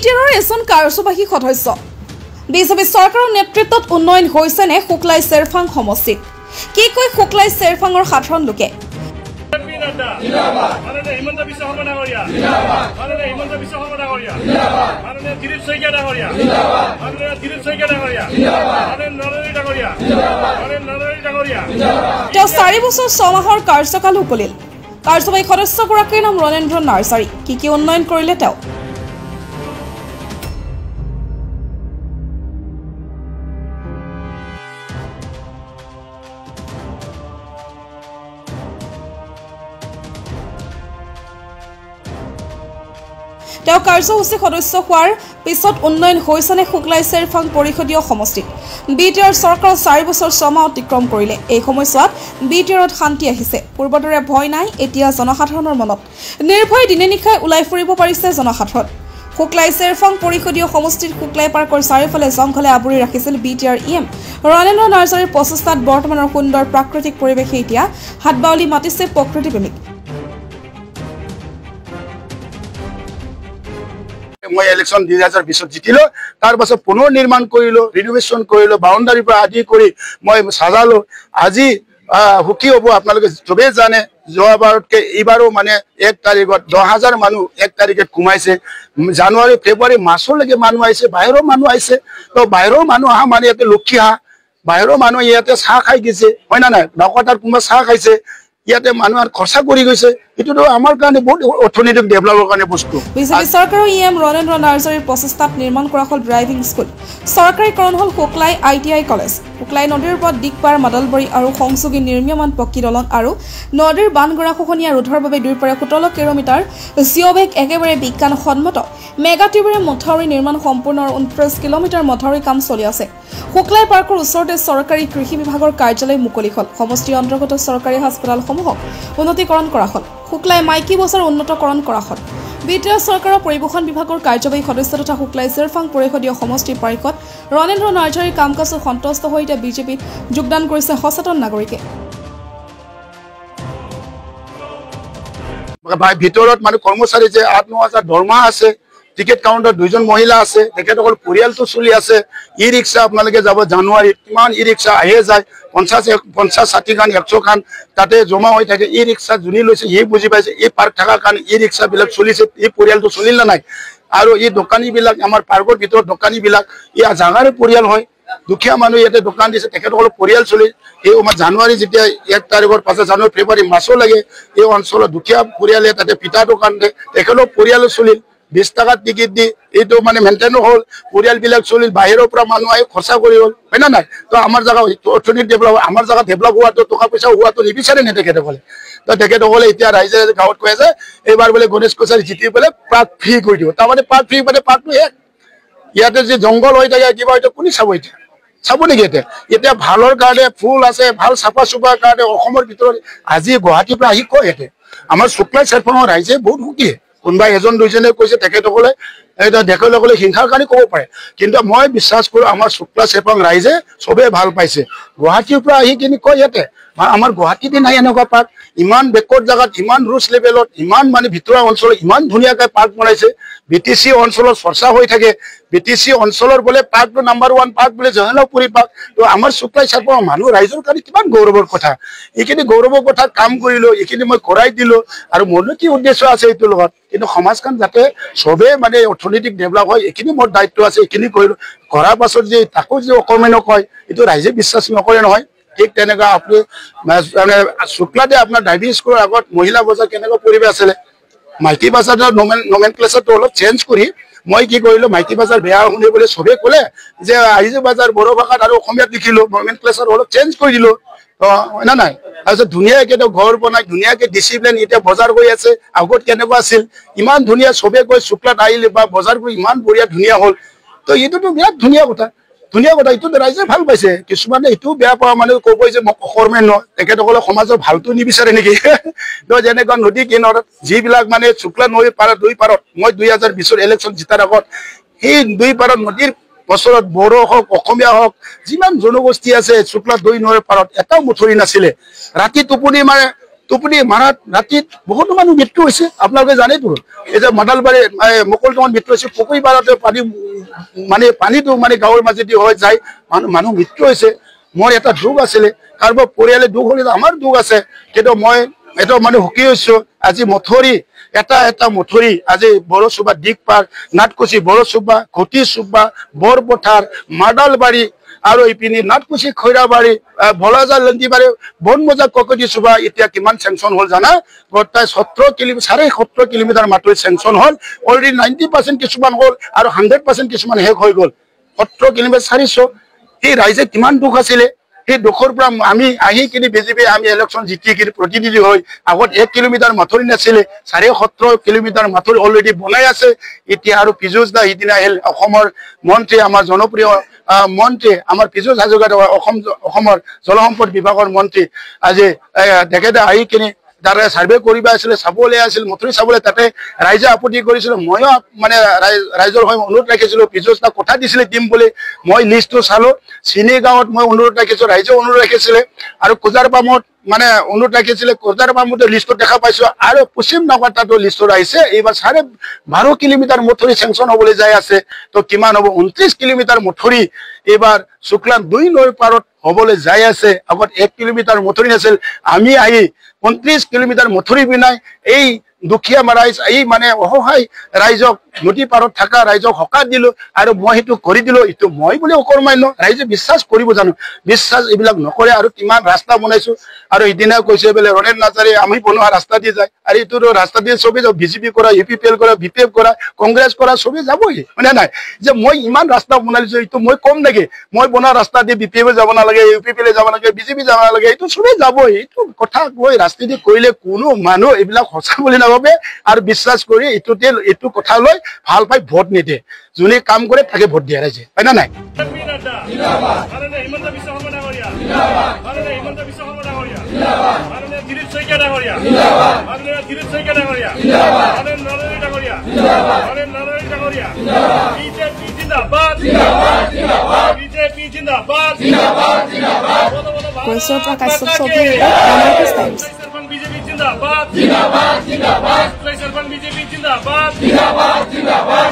BTR এজন কাৰ্যবাহী সদস্য বিজেপি চৰকাৰৰ নেতৃত্বত উন্নয়ন হৈছে নে শুক্লাই চেৰফাং সমষ্টিত কি কয় শুক্লাই চেৰফাঙৰ সাধাৰণ লোকে তেওঁ 4 বছৰ 6 মাহৰ কাৰ্যকাল উকলিল কাৰ্যবাহী সদস্যগৰাকীৰ নাম ৰণেন্দ্ৰ নাৰ্জাৰী কি উন্নয়ন কৰিলে তেওঁ তেওঁ কাৰ্যসূচী সদস্য হোৱাৰ পিছত উন্নয়ন হৈছে নে শুক্লাই চেৰফাং পৰিষদীয় সমষ্টিত BTR চৰকাৰ 4 বছৰ 6 মাহ অতিক্ৰম কৰিলে এই সময়ছোৱাত BTRত শান্তি আহিছে পূৰ্বদৰে ভয় নাই এতিয়া জনসাধাৰণৰ মনত নিৰ্ভয় দিনে নিশাই ওলাই ফুৰিব পাৰিছে জনসাধাৰণ শুক্লাই চেৰফাং পৰিষদীয় সমষ্টিৰ শুক্লাই পাৰ্কৰ চাৰিওফালে জংঘলে আৱৰি ৰাখিছিল BTR EM ৰণেন্দ্ৰ নাৰ্জাৰীৰ প্ৰচেষ্টাত বৰ্তমানৰ সুন্দৰ প্ৰাকৃতিক পৰিৱেশে এতিয়া হাতবাউলি মাতিছে প্ৰকৃতি প্ৰেমিক মই ইলেকশন 2020 জিতিলো তাৰ পাছত পুনৰ নিৰ্মাণ কৰিলো ৰিনোভেশন কৰিলো বাউন্ডাৰী পৰা আদি কৰি মই সাজালো আজি হুকি হ'ব আপোনালোকে সবে জানে যোৱাবাৰতকে এইবাৰো মানে 1 তাৰিখত 10000 মানুহ 1 তাৰিখে কুমাইছে জানুৱাৰী ফেব্ৰুৱাৰী মাছলৈকে মানুহ আহিছে বাহিৰৰ মানুহ আহিছে তো বাহিৰৰ মানুহ আহা মানে ইয়াতে লক্ষী আহা বাহিৰৰ মানুহ ইয়াতে চাহ খাই গৈছে হয় না নাই নকটাৰ কোনোবা চাহ খাইছে ইয়াতে মানুহৰ খৰচা কৰি গৈছে এটো আমাৰ কাৰণে বহুত অৰ্থনৈতিক ডেভেলপৰ কাৰণে বস্তু বিজেপি চৰকাৰৰ EM ৰণেন্দ্ৰ নাৰ্জাৰীৰ প্ৰচেষ্টাত নিৰ্মাণ কৰা হল ড্ৰাইভিং স্কুল চৰকাৰীকৰণ হল শুক্লাই ITI কলেজ শুক্লাই নদীৰ ওপৰত দিকপাৰ মাদলবৰী আৰু সংযোগী নিৰ্মাণ পকী দলং আৰু নদীৰ বানগৰা খহনীয়া ৰোধৰ বাবে 2.17 কিলোমিটাৰ জিঅ'বেগ একেবাৰে বিজ্ঞানসন্মত মেগা টিউবেৰে মথাউৰি নিৰ্মাণ সম্পূৰ্ণ 29 কিলোমিটাৰ মথাউৰি কাম চলি আছে শুক্লাই পাৰ্কৰ ওচৰতে চৰকাৰী কৃষি বিভাগৰ কাৰ্যালয় মুকলি হল সমষ্টিৰ অন্তৰ্গত চৰকাৰী হাস্পতালসমূহক উন্নতিকৰণ কৰা হল শুক্লাই মাইকী বজাৰ উন্নতকৰণ কৰা হল BTR চৰকাৰৰ পৰিবহণ বিভাগৰ কাৰ্যবাহী সদস্য তথা শুক্লাই চেৰফাং পৰিষদীয় সমষ্টিৰ পাৰিষদ ৰণেন্দ্ৰ নাৰ্জাৰীৰ কাম-কাজত সন্তুষ্ট হৈ এতিয়া বিজেপিত যোগদান কৰিছে সচেতন নাগৰিকে ভিতৰত মানে কৰ্মচাৰী যে 8-9000 দৰমহা আছে টিকেট কাউন্টাৰ 2জন মহিলা আছে তেখেতসকল পৰিয়ালটো চলি আছে ই ৰিক্সা আপোনালোকে যাব জানুৱাৰীত কিমান ই ৰিক্সা আহে যায় 50-60 খান 100 খান তাতে জমা হৈ থাকে ই ৰিক্সা জুনি লৈছে ই বুজি পাইছে এই পাৰ্ক থাকাৰ কাৰণে ই ৰিক্সা বিলাক চলিছে এই পৰিয়ালটো চলিল না নাই আৰু এই দোকানী বিলাক আমাৰ পাৰ্কৰ ভিতৰত দোকানী বিলাক এই জাগাৰে পৰিয়াল হয় দুখীয়া মানুহ ইয়াতে দোকান দিছে তেখেতসকল পৰিয়াল চলি এই আমাৰ জানুৱাৰী যেতিয়া 1 তাৰিখৰ পাছত জানুৱাৰী ফেব্ৰুৱাৰী মাসো লাগে এই অঞ্চলৰ দুখীয়া পৰিয়ালে তাতে পিঠা দোকান দে তেখেতসকল পৰিয়াল চলিল 20 টাকা টিকেট দি এইটো মানে মেইনটেইন হল পৰিয়াল বিলাক চলিল বাহিৰৰ পৰা মানুহ আহি খৰচা কৰি হল হয় না নাই তো আমাৰ জায়গা অৰ্থনৈতিক ডেভেলপ আমাৰ জায়গা ডেভেলপ হোৱাটো টকা পইচা হোৱাটো নিবিচাৰে নে তেখেতসকলে তো তেখেতসকলে এতিয়া ৰাইজে গাঁৱত কৈ আছে এইবাৰ বোলে গণেশ কছাৰী জিতি পেলাই পাৰ্ক ফ্ৰী কৰি দিব তাৰমানে পাৰ্ক ফ্ৰী মানে পাৰ্কটো ইয়াতে যে জংঘল হৈ থাকে কিবা হয়তো কোনে চাব এতিয়া চাব নেকি এতিয়া ভালৰ কাৰণে ফুল আছে ভাল চাফা চুফাৰ কাৰণে অসমৰ ভিতৰত আজি গুৱাহাটীৰ পৰা আহি কয় ইয়াতে আমাৰ শুক্লাই চেৰফাঙৰ ৰাইজে বহুত সুখী কোনবাই এজন দুইজনে কৈছে তেখেতসকলে এটা তেখেতসকলে হিংসাৰ কাৰণে ক'ব পাৰে কিন্তু মই বিশ্বাস কৰোঁ আমাৰ শুক্লাই চেৰফাং ৰাইজে সবে ভাল পাইছে গুৱাহাটীৰ পৰা আহি কিনি কয় ইয়াতে আমাৰ গুৱাহাটীতে নাই এনেকুৱা পাৰ্ক ইমান বেকৱাৰ্ড জাগাত ইমান ৰুচ লেভেলত ইমান মানে ভিতৰুৱা অঞ্চলত ইমান ধুনীয়াকৈ পাৰ্ক বনাইছে BTC অঞ্চলত চৰ্চা হৈ থাকে BTC অঞ্চলৰ বোলে পাৰ্কটো নাম্বাৰ 1 পাৰ্ক বোলে জহলাপুৰী পাৰ্ক তো আমাৰ শুক্লাই চেৰফাং মানুহ ৰাইজৰ কাৰণে কিমান গৌৰৱৰ কথা এইখিনি গৌৰৱৰ কথা কাম কৰিলো এইখিনি মই কৰাই দিলো আৰু মোৰনো কি উদ্দেশ্য আছে এইটোৰ লগত কিন্তু সমাজখন যাতে সবে মানে অৰ্থনৈতিক ডেভেলপ হয় এইখিনি মোৰ দায়িত্ব আছে এইখিনি কৰিলো কৰাৰ পাছত যে তাকো যে অকৰ্মেণ্য কয় এইটো ৰাইজে বিশ্বাস নকৰে নহয় ঠিক তেনেকুৱা আপুনি মানে শুক্লাতে আপোনাৰ ড্ৰাইভিং স্কুলৰ আগত মহিলা বজাৰ কেনেকুৱা পৰিৱেশ আছিলে মাইকী বাজাৰৰ নমেনক্লেচাৰটো অলপ চেঞ্জ কৰি মই কি কৰিলো মাইকী বাজাৰ বেয়া শুনিবলৈ সবে ক'লে যে আইজু বাজাৰ বড়ো ভাষাত আৰু অসমীয়াত লিখিলো নমেনক্লেচাৰ অলপ চেঞ্জ কৰি দিলো না নাই তাৰপিছত ধুনীয়াকৈ ঘৰ বনাই ধুনীয়াকৈ ডিচিপ্লিন এতিয়া বজাৰ হৈ আছে আগত কেনেকুৱা আছিল ইমান ধুনীয়া সবে গৈ শুক্লাত আহিলে বা বজাৰবোৰ ইমান বঢ়িয়া ধুনীয়া হ'ল তো এইটোতো বিৰাট ধুনীয়া কথা এইটো ৰাইজে ভাল পাইছে কিছুমানে এইটো বেয়া পোৱা মানে ক'ব যে মই অকৰ্মেণ্য তেখেতসকলে সমাজৰ ভালটো নিবিচাৰে নেকি তো যেনেকুৱা নদী কিনাৰত যিবিলাক মানে শুক্লা নদীৰ পাৰত 2 পাৰত মই 2020 ইলেকশ্যন জিতাৰ আগত সেই 2 পাৰত নদীৰ ওচৰত বড়ো হওক অসমীয়া হওক যিমান জনগোষ্ঠী আছে শুক্লা 2 নদীৰ পাৰত এটাও মুঠৰি নাছিলে ৰাতি টোপনি মানে টোপনি মাৰাত ৰাতিত বহুতো মানুহ মৃত্যু হৈছে আপোনালোকে জানেতো এই যে মাদালবাৰী মকলদঙত মৃত্যু হৈছে পুখুৰী পাৰতে পানী মানে পানীটো মানে গাঁৱৰ মাজেদি হৈ যায় মানুহ মৃত্যু হৈছে মোৰ এটা দুখ আছিলে কাৰোবাৰ পৰিয়ালে দুখ হ'লে আমাৰ দুখ আছে কিন্তু মই এটা মানে সুখী হৈছো আজি মথৰি এটা মথৰি আজি বৰচুবা দিগপাৰ নাটকুচি বৰচুবা ঘটি চুবা বৰপথাৰ মাদালবাৰী আৰু ইপিনে নাটকুচি খৈৰাবাৰী ভলাজাৰ লণ্ডিবাৰী বনমজা ককটি চুবা এতিয়া কিমান চেংচন হ'ল জানা গোটাই 17 কিলোমিটাৰ মাত্ৰ চেংচন হ'ল অলৰেডি 90% কিছুমান হ'ল আৰু 100% কিছুমান শেষ হৈ গ'ল 17 কিলোমিটাৰ 400 এই ৰাইজে কিমান দুখ আছিলে এই দুখৰ পৰা আমি আহি কিনি বিজেপি আমি ইলেকশ্যন জিতি কিনি প্ৰতিনিধি হৈ আগত 1 কিলোমিটাৰ মাথৰি নাছিলে 17 কিলোমিটাৰ মাথৰি অলৰেডি বনাই আছে এতিয়া আৰু পিজুজ দা ইদিনা আহিল অসমৰ মন্ত্ৰী আমাৰ জনপ্ৰিয় মন্ত্ৰী আমাৰ পিজুজ হাজৰিকা অসমৰ জলসম্পদ বিভাগৰ মন্ত্ৰী আজি তেখেতে আহি কিনি তাৰে সাৰ্ভে কৰিবা আছিল চাবলৈ আছিল মথৰি চাবলৈ তাতে ৰাইজে আপত্তি কৰিছিল ময়ো মানে ৰাইজৰ হৈ অনুৰোধ ৰাখিছিলো পিজুজ দা কথা দিছিলে দিম বুলি মই লিষ্টটো চালো চিনি গাঁৱত মই অনুৰোধ ৰাখিছো ৰাইজে অনুৰোধ ৰাখিছিলে আৰু কুজাৰপামত মানে অনুৰোধ ৰাখিছিলে কুজাৰপামত লিষ্টত দেখা পাইছো আৰু পশ্চিম নগৰতাতো লিষ্টত আহিছে এইবাৰ 12.5 কিলোমিটাৰ মথৰি চেংচন হ'বলৈ যাই আছে তো কিমান হ'ব 29 কিলোমিটাৰ মথৰি এইবাৰ শুক্লান 2 নৈৰ পাৰত হ'বলৈ যাই আছে আগত 1 কিলোমিটাৰ মথৰি আছিল আমি আহি 29 কিলোমিটাৰ মথৰি বিনাই এই দুখীয়া ৰাইজ এই মানে অসহায় ৰাইজক নদী পাৰত থকা ৰাইজক হকা দিলো আৰু মই সেইটো কৰি দিলো এইটো মই বুলি অকৰ্মান্য ৰাইজে বিশ্বাস কৰিব জানো বিশ্বাস এইবিলাক নকৰে আৰু কিমান ৰাস্তা বনাইছো আৰু ইদিনা কৈছে বোলে ৰণেন নাজাৰে আমি বনোৱা ৰাস্তা দি যায় আৰু এইটো ৰাস্তা দি চবে যাব বিজেপি কৰা ইউপিপিএল কৰা বিপিএফ কৰা কংগ্ৰেছ কৰা চবে যাবই মানে নাই যে মই ইমান ৰাস্তা বনাইছো এইটো মই কম নেকি মই বনোৱা ৰাস্তা দি বিপিএফ যাব নালাগে ইউপিপিএল যাব নালাগে বিজেপি যাব নালাগে এইটো চবে যাবই এইটো কথা কৈ ৰাজনীতি কৰিলে কোনো মানুহ এইবিলাক সঁচা বুলি নাভাবে আৰু বিশ্বাস কৰি এইটো কথা লৈ ভাল পাই ভোট নিদিয়ে যোনে কাম কৰে তাকে ভোট দিয়া ৰাইজে হয় না নাই জিন্দাবাদ